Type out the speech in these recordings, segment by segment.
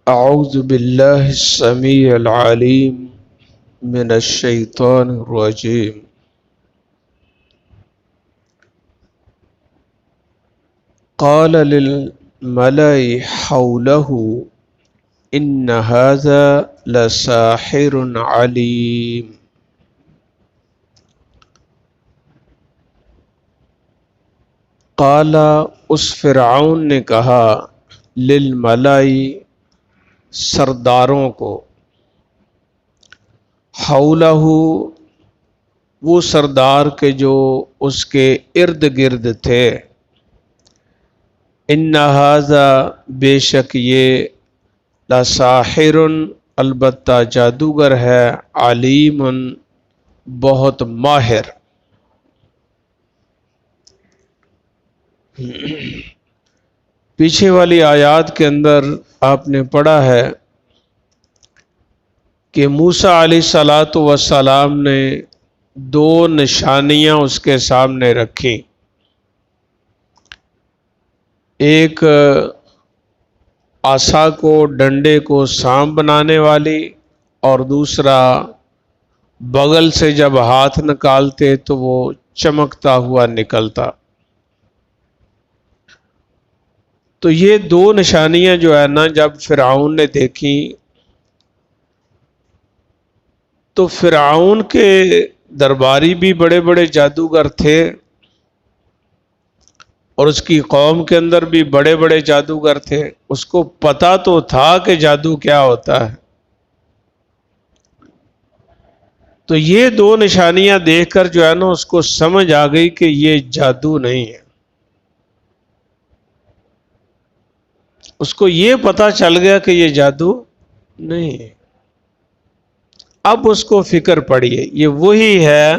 اعوذ باللہ السمیع العلیم من الشیطان الرجیم قال للملأ حوله ان هذا لساحر علیم۔ قال اس فرعون نے کہا للملأ سرداروں کو، حولہ وہ سردار کے جو اس کے ارد گرد تھے، ان ھذا بے شک یہ لساحر البتہ جادوگر ہے، علیم بہت ماہر۔ پیچھے والی آیات کے اندر آپ نے پڑھا ہے کہ موسیٰ علیہ الصلوۃ والسلام نے دو نشانیاں اس کے سامنے رکھی، ایک عصا کو ڈنڈے کو سانپ بنانے والی، اور دوسرا بغل سے جب ہاتھ نکالتے تو وہ چمکتا ہوا نکلتا۔ تو یہ دو نشانیاں جو ہے نا جب فرعون نے دیکھی تو فرعون کے درباری بھی بڑے بڑے جادوگر تھے اور اس کی قوم کے اندر بھی بڑے بڑے جادوگر تھے، اس کو پتا تو تھا کہ جادو کیا ہوتا ہے۔ تو یہ دو نشانیاں دیکھ کر جو ہے نا اس کو سمجھ آ گئی کہ یہ جادو نہیں ہے، اس کو یہ پتا چل گیا کہ یہ جادو نہیں ہے۔ اب اس کو فکر پڑی ہے، یہ وہی ہے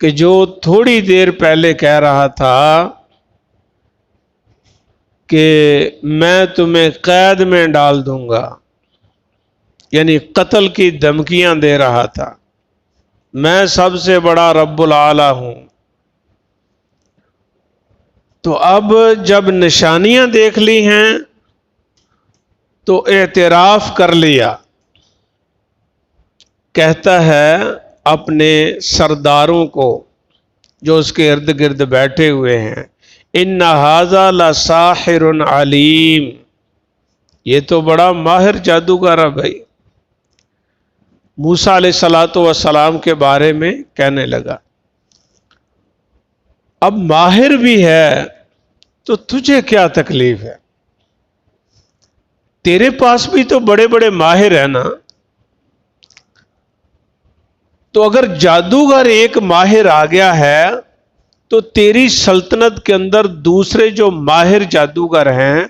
کہ جو تھوڑی دیر پہلے کہہ رہا تھا کہ میں تمہیں قید میں ڈال دوں گا، یعنی قتل کی دھمکیاں دے رہا تھا، میں سب سے بڑا رب العالی ہوں۔ تو اب جب نشانیاں دیکھ لی ہیں تو اعتراف کر لیا، کہتا ہے اپنے سرداروں کو جو اس کے ارد گرد بیٹھے ہوئے ہیں، ان ھذا لساحر علیم، یہ تو بڑا ماہر جادوگر ہے بھائی۔ موسیٰ علیہ الصلوۃ والسلام کے بارے میں کہنے لگا، اب ماہر بھی ہے تو تجھے کیا تکلیف ہے؟ تیرے پاس بھی تو بڑے بڑے ماہر ہیں نا، تو اگر جادوگر ایک ماہر آ گیا ہے تو تیری سلطنت کے اندر دوسرے جو ماہر جادوگر ہیں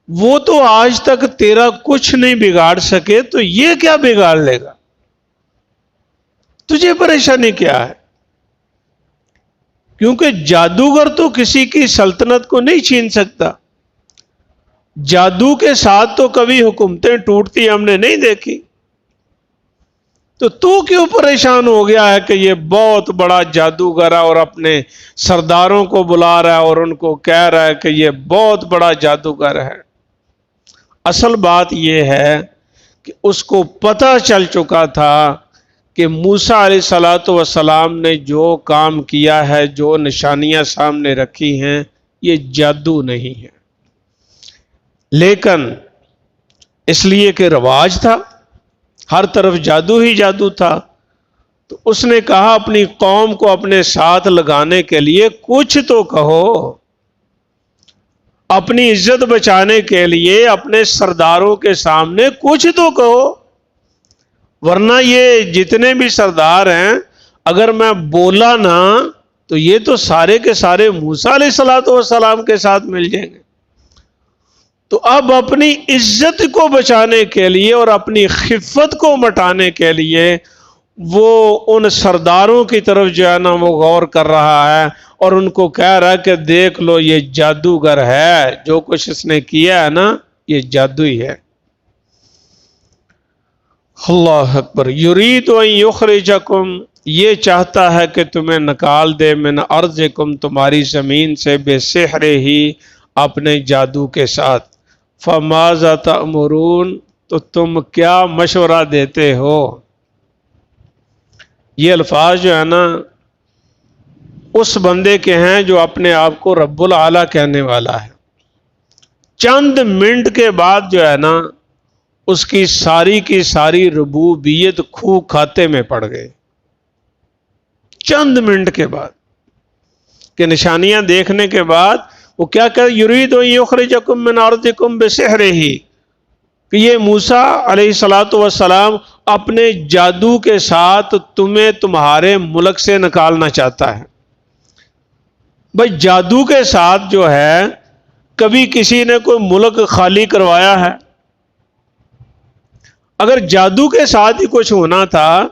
وہ تو آج تک تیرا کچھ نہیں بگاڑ سکے، تو یہ کیا بگاڑ لے گا؟ تجھے پریشانی کیا ہے؟ کیونکہ جادوگر تو کسی کی سلطنت کو نہیں چھین سکتا، جادو کے ساتھ تو کبھی حکومتیں ٹوٹتی ہم نے نہیں دیکھی، تو کیوں پریشان ہو گیا ہے کہ یہ بہت بڑا جادوگر ہے اور اپنے سرداروں کو بلا رہا ہے اور ان کو کہہ رہا ہے کہ یہ بہت بڑا جادوگر ہے؟ اصل بات یہ ہے کہ اس کو پتہ چل چکا تھا کہ موسیٰ علیہ الصلوۃ والسلام نے جو کام کیا ہے، جو نشانیاں سامنے رکھی ہیں، یہ جادو نہیں ہے، لیکن اس لیے کہ رواج تھا، ہر طرف جادو ہی جادو تھا، تو اس نے کہا اپنی قوم کو اپنے ساتھ لگانے کے لیے کچھ تو کہو، اپنی عزت بچانے کے لیے اپنے سرداروں کے سامنے کچھ تو کہو، ورنہ یہ جتنے بھی سردار ہیں اگر میں بولا نہ تو یہ تو سارے کے سارے موسیٰ علیہ الصلوۃ والسلام کے ساتھ مل جائیں گے۔ تو اب اپنی عزت کو بچانے کے لیے اور اپنی خفت کو مٹانے کے لیے وہ ان سرداروں کی طرف جو ہے نا وہ غور کر رہا ہے اور ان کو کہہ رہا ہے کہ دیکھ لو یہ جادوگر ہے، جو کچھ اس نے کیا ہے نا یہ جادو ہی ہے۔ اللہ اکبر۔ یرید ان یخرجکم، یہ چاہتا ہے کہ تمہیں نکال دے، من ارضکم، تمہاری زمین سے، بسحر ہی، اپنے جادو کے ساتھ، فماذا تأمرون، تو تم کیا مشورہ دیتے ہو؟ یہ الفاظ جو ہے نا اس بندے کے ہیں جو اپنے آپ کو رب العالی کہنے والا ہے۔ چند منٹ کے بعد جو ہے نا اس کی ساری ربوبیت کھو کھاتے میں پڑ گئے، چند منٹ کے بعد کہ نشانیاں دیکھنے کے بعد وہ کیا کہ یرید ان یخرجکم من ارضکم بسحرہ، کہ یہ موسیٰ علیہ الصلوۃ والسلام اپنے جادو کے ساتھ تمہیں تمہارے ملک سے نکالنا چاہتا ہے۔ بھائی جادو کے ساتھ جو ہے کبھی کسی نے کوئی ملک خالی کروایا ہے؟ اگر جادو کے ساتھ ہی کچھ ہونا تھا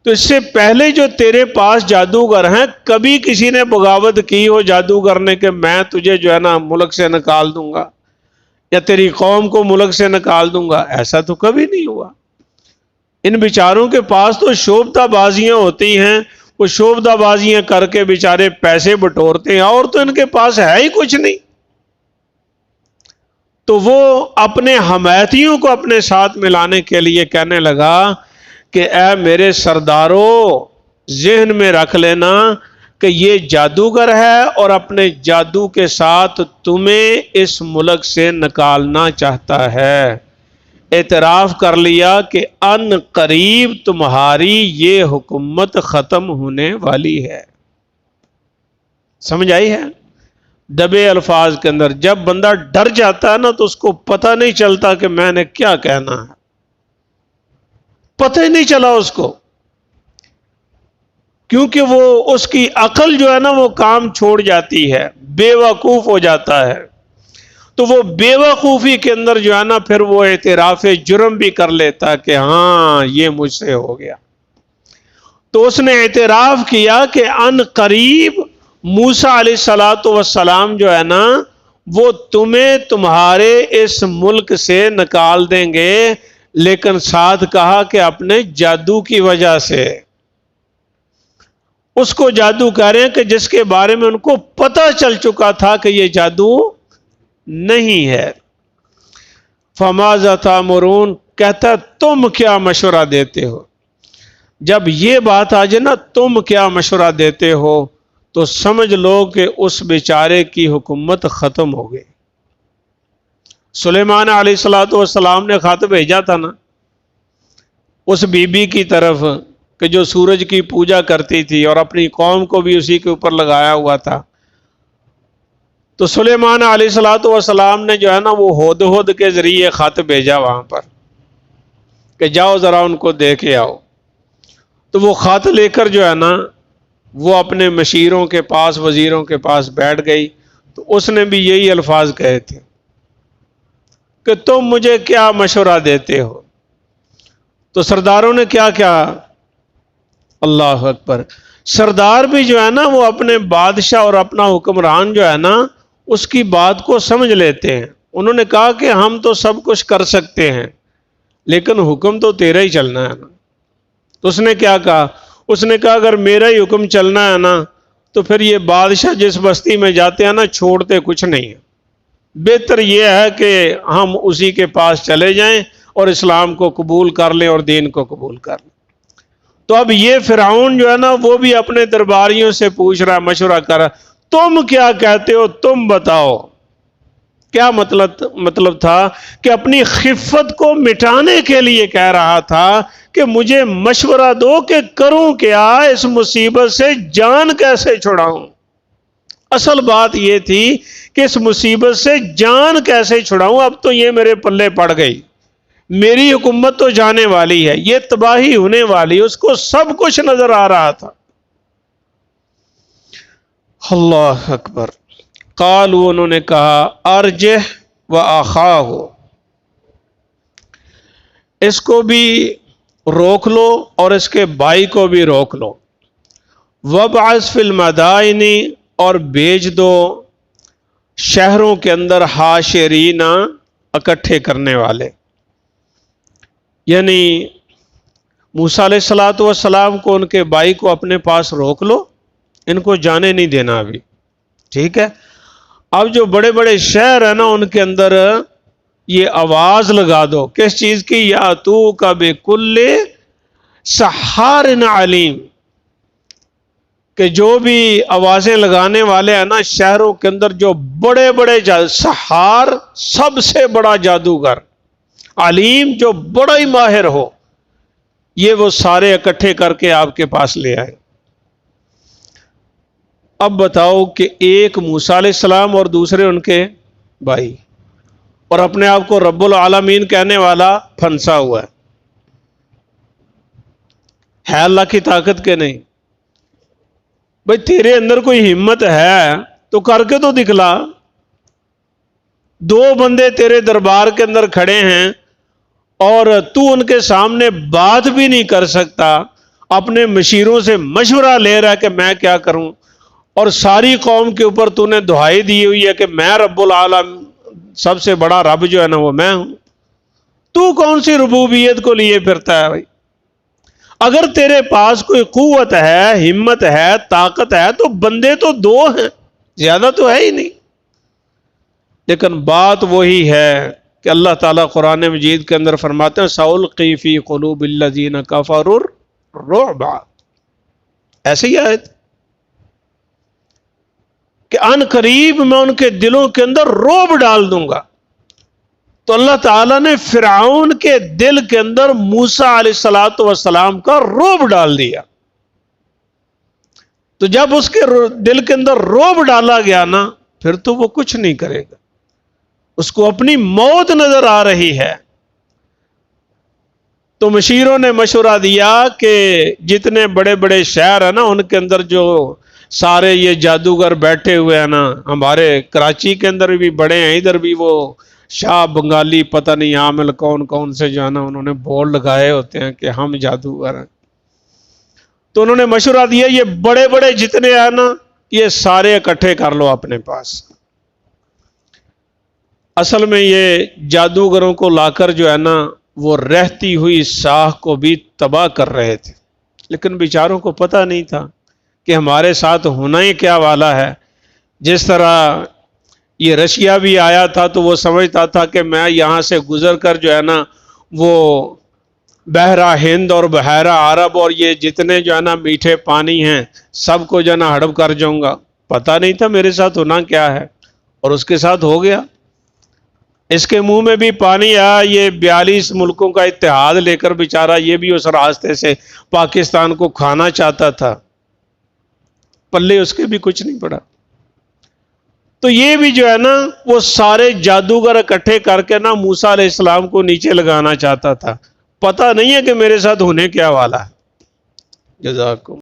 تو اس سے پہلے جو تیرے پاس جادوگر ہیں کبھی کسی نے بغاوت کی ہو جادوگر نے کہ میں تجھے جو ہے نا ملک سے نکال دوں گا یا تیری قوم کو ملک سے نکال دوں گا؟ ایسا تو کبھی نہیں ہوا۔ ان بیچاروں کے پاس تو شوبدہ بازیاں ہوتی ہیں، وہ شوبدہ بازیاں کر کے بیچارے پیسے بٹورتے ہیں، اور تو ان کے پاس ہے ہی کچھ نہیں۔ تو وہ اپنے حمایتیوں کو اپنے ساتھ ملانے کے لیے کہنے لگا کہ اے میرے سرداروں، ذہن میں رکھ لینا کہ یہ جادوگر ہے اور اپنے جادو کے ساتھ تمہیں اس ملک سے نکالنا چاہتا ہے۔ اعتراف کر لیا کہ ان قریب تمہاری یہ حکومت ختم ہونے والی ہے۔ سمجھ آئی ہے؟ دبے الفاظ کے اندر جب بندہ ڈر جاتا ہے نا تو اس کو پتہ نہیں چلتا کہ میں نے کیا کہنا ہے، پتہ ہی نہیں چلا اس کو، کیونکہ وہ اس کی عقل جو ہے نا وہ کام چھوڑ جاتی ہے، بے وقوف ہو جاتا ہے۔ تو وہ بے وقوفی کے اندر جو ہے نا پھر وہ اعتراف جرم بھی کر لیتا کہ ہاں یہ مجھ سے ہو گیا۔ تو اس نے اعتراف کیا کہ ان قریب موسیٰ علیہ الصلوۃ والسلام جو ہے نا وہ تمہیں تمہارے اس ملک سے نکال دیں گے، لیکن ساتھ کہا کہ اپنے جادو کی وجہ سے۔ اس کو جادو کہہ رہے ہیں کہ جس کے بارے میں ان کو پتہ چل چکا تھا کہ یہ جادو نہیں ہے۔ فماذا تأمرون، کہتا تم کیا مشورہ دیتے ہو؟ جب یہ بات آ جائے نا تم کیا مشورہ دیتے ہو تو سمجھ لو کہ اس بیچارے کی حکومت ختم ہو گئی۔ سلیمان علیہ الصلوۃ والسلام نے خط بھیجا تھا نا اس بی بی کی طرف کہ جو سورج کی پوجا کرتی تھی اور اپنی قوم کو بھی اسی کے اوپر لگایا ہوا تھا۔ تو سلیمان علیہ الصلوۃ والسلام نے جو ہے نا وہ ہدہد کے ذریعے خط بھیجا وہاں پر کہ جاؤ ذرا ان کو دے کے آؤ۔ تو وہ خط لے کر جو ہے نا وہ اپنے مشیروں کے پاس وزیروں کے پاس بیٹھ گئی، تو اس نے بھی یہی الفاظ کہے تھے کہ تم مجھے کیا مشورہ دیتے ہو؟ تو سرداروں نے کیا کیا؟ اللہ اکبر، سردار بھی جو ہے نا وہ اپنے بادشاہ اور اپنا حکمران جو ہے نا اس کی بات کو سمجھ لیتے ہیں۔ انہوں نے کہا کہ ہم تو سب کچھ کر سکتے ہیں لیکن حکم تو تیرا ہی چلنا ہے نا۔ تو اس نے کیا کہا؟ اس نے کہا اگر میرا ہی حکم چلنا ہے نا تو پھر یہ بادشاہ جس بستی میں جاتے ہیں نا چھوڑتے کچھ نہیں ہے، بہتر یہ ہے کہ ہم اسی کے پاس چلے جائیں اور اسلام کو قبول کر لیں اور دین کو قبول کر لیں۔ تو اب یہ فرعون جو ہے نا وہ بھی اپنے درباریوں سے پوچھ رہا، مشورہ کر رہا، تم کیا کہتے ہو، تم بتاؤ۔ کیا مطلب تھا کہ اپنی خفت کو مٹانے کے لیے کہہ رہا تھا کہ مجھے مشورہ دو کہ کروں کیا، اس مصیبت سے جان کیسے چھڑاؤں۔ اصل بات یہ تھی کہ اس مصیبت سے جان کیسے چھڑاؤں، اب تو یہ میرے پلے پڑ گئی، میری حکومت تو جانے والی ہے، یہ تباہی ہونے والی، اس کو سب کچھ نظر آ رہا تھا۔ اللہ اکبر۔ قالوا، انہوں نے کہا، ارجہ و اخاہ، اس کو بھی روک لو اور اس کے بھائی کو بھی روک لو، وابعث فی المدائن، اور بھیج دو شہروں کے اندر حاشرین، اکٹھے کرنے والے، یعنی موسیٰ علیہ الصلوۃ والسلام کو ان کے بھائی کو اپنے پاس روک لو، ان کو جانے نہیں دینا ابھی، ٹھیک ہے۔ اب جو بڑے بڑے شہر ہیں نا ان کے اندر یہ آواز لگا دو کس چیز کی؟ یا تو کا بکل سحار علیم، کہ جو بھی آوازیں لگانے والے ہیں نا شہروں کے اندر، جو بڑے بڑے سحار، سب سے بڑا جادوگر، علیم جو بڑا ہی ماہر ہو، یہ وہ سارے اکٹھے کر کے آپ کے پاس لے آئے۔ اب بتاؤ کہ ایک موسیٰ علیہ السلام اور دوسرے ان کے بھائی، اور اپنے آپ کو رب العالمین کہنے والا پھنسا ہوا ہے اللہ کی طاقت کے نہیں؟ بھئی تیرے اندر کوئی ہمت ہے تو کر کے تو دکھلا۔ دو بندے تیرے دربار کے اندر کھڑے ہیں اور تو ان کے سامنے بات بھی نہیں کر سکتا، اپنے مشیروں سے مشورہ لے رہا ہے کہ میں کیا کروں، اور ساری قوم کے اوپر تو نے دہائی دی ہوئی ہے کہ میں رب العالم، سب سے بڑا رب جو ہے نا وہ میں ہوں۔ تو کون سی ربوبیت کو لیے پھرتا ہے بھائی؟ اگر تیرے پاس کوئی قوت ہے، ہمت ہے، طاقت ہے، تو بندے تو دو ہیں، زیادہ تو ہے ہی نہیں۔ لیکن بات وہی ہے کہ اللہ تعالیٰ قرآن مجید کے اندر فرماتے ہیں سألقی فی قلوب الذین کفروا الرعب، ایسے ہی آیت کہ ان قریب میں ان کے دلوں کے اندر رعب ڈال دوں گا۔ تو اللہ تعالیٰ نے فرعون کے دل کے اندر موسیٰ علیہ السلام کا رعب ڈال دیا۔ تو جب اس کے دل کے اندر رعب ڈالا گیا نا، پھر تو وہ کچھ نہیں کرے گا، اس کو اپنی موت نظر آ رہی ہے۔ تو مشیروں نے مشورہ دیا کہ جتنے بڑے بڑے شہر ہیں نا ان کے اندر جو سارے یہ جادوگر بیٹھے ہوئے ہیں نا، ہمارے کراچی کے اندر بھی بڑے ہیں، ادھر بھی وہ شاہ بنگالی پتہ نہیں عامل کون کون سے جو ہے نا انہوں نے بورڈ لگائے ہوتے ہیں کہ ہم جادوگر ہیں۔ تو انہوں نے مشورہ دیا یہ بڑے بڑے جتنے ہیں نا یہ سارے اکٹھے کر لو اپنے پاس۔ اصل میں یہ جادوگروں کو لا کر جو ہے نا وہ رہتی ہوئی ساکھ کو بھی تباہ کر رہے تھے، لیکن بیچاروں کو پتہ نہیں تھا کہ ہمارے ساتھ ہونا ہی کیا والا ہے۔ جس طرح یہ رشیا بھی آیا تھا تو وہ سمجھتا تھا کہ میں یہاں سے گزر کر جو ہے نا وہ بحیرہ ہند اور بحیرہ عرب اور یہ جتنے جو ہے نا میٹھے پانی ہیں سب کو جو ہے نا ہڑپ کر جاؤں گا۔ پتہ نہیں تھا میرے ساتھ ہونا کیا ہے، اور اس کے ساتھ ہو گیا۔ اس کے منہ میں بھی پانی آیا، یہ 42 ملکوں کا اتحاد لے کر بیچارہ یہ بھی اس راستے سے پاکستان کو کھانا چاہتا تھا، پلے اس کے بھی کچھ نہیں پڑا۔ تو یہ بھی جو ہے نا وہ سارے جادوگر اکٹھے کر کے نا موسیٰ علیہ السلام کو نیچے لگانا چاہتا تھا، پتہ نہیں ہے کہ میرے ساتھ ہونے کیا والا ہے۔ جزاکم